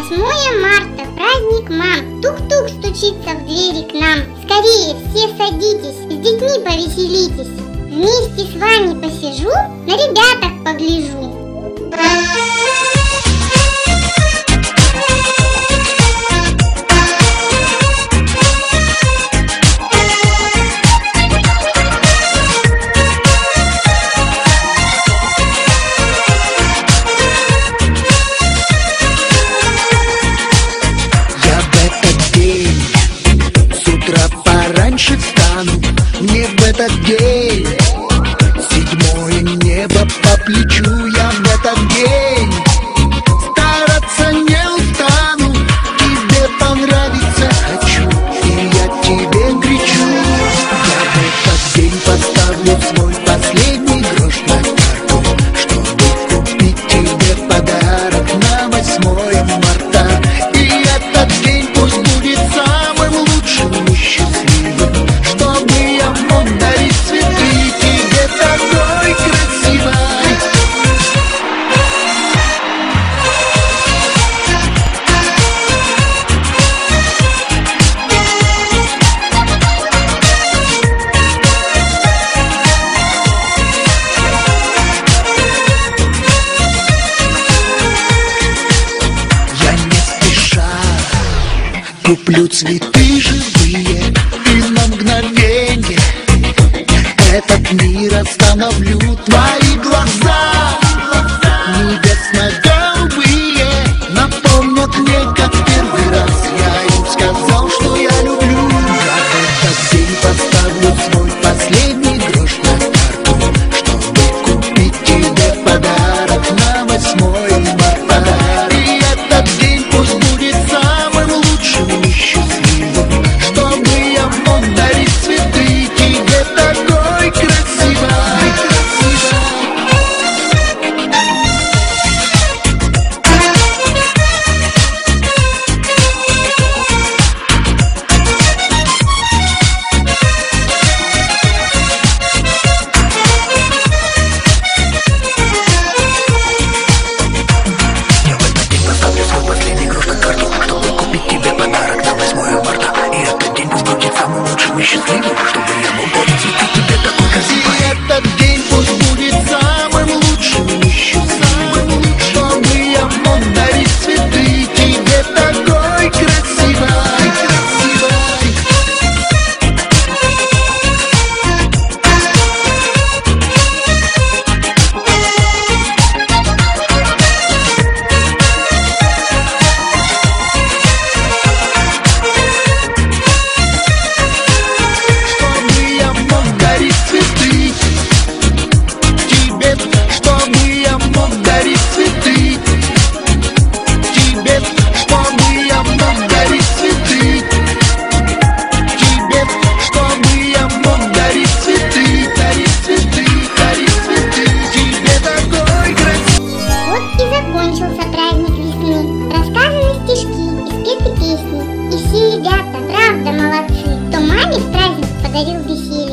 8 марта, праздник мам. Тук-тук стучится в двери к нам. Скорее, все садитесь, с детьми повеселитесь. Вместе с вами посижу, на ребяток погляжу. Пораньше встану, мне в этот день 7 небо по плечу, я в этот день стараться не устану, тебе понравиться хочу, и я тебе кричу. Я в этот день поставлю свой последний грош на карту, чтобы купить тебе подарок на 8 марта. И этот день пусть будет самым лучшим и счастливым, чтобы я мог дарить цветы тебе такой красивой. Я не спеша куплю цветы живые и на мгновенье этот мир остановлю. Твои глаза небесно-голубые напомнят мне, как первый раз я им сказал, что я люблю. Я в этот день поставлю свой последний грош на карту, чтобы купить тебе подарок на 8 марта. И этот день пусть будет самым лучшим и счастливым, чтобы я мог дарить цветы тебе такой красивой. Я в этот день поставлю свой последний грош на карту, чтобы купить тебе подарок на 8 марта. И этот день пусть будет самым лучшим и счастливым, чтобы я мог дарить цветы тебе такой красивой. И этот день пусть будет самым лучшим и счастливым, чтобы я мог дарить цветы тебе такой красивой. Чтобы я мог дарить цветы тебе, чтобы я мог дарить цветы тебе, чтобы я мог дарить цветы тебе, чтобы я мог дарить цветы, дарить цветы, дарить цветы тебе такой красивый. Вот и закончился праздник весны. Рассказаны стишки и спеты песни. И все ребята, правда, молодцы, кто маме в праздник подарил веселье.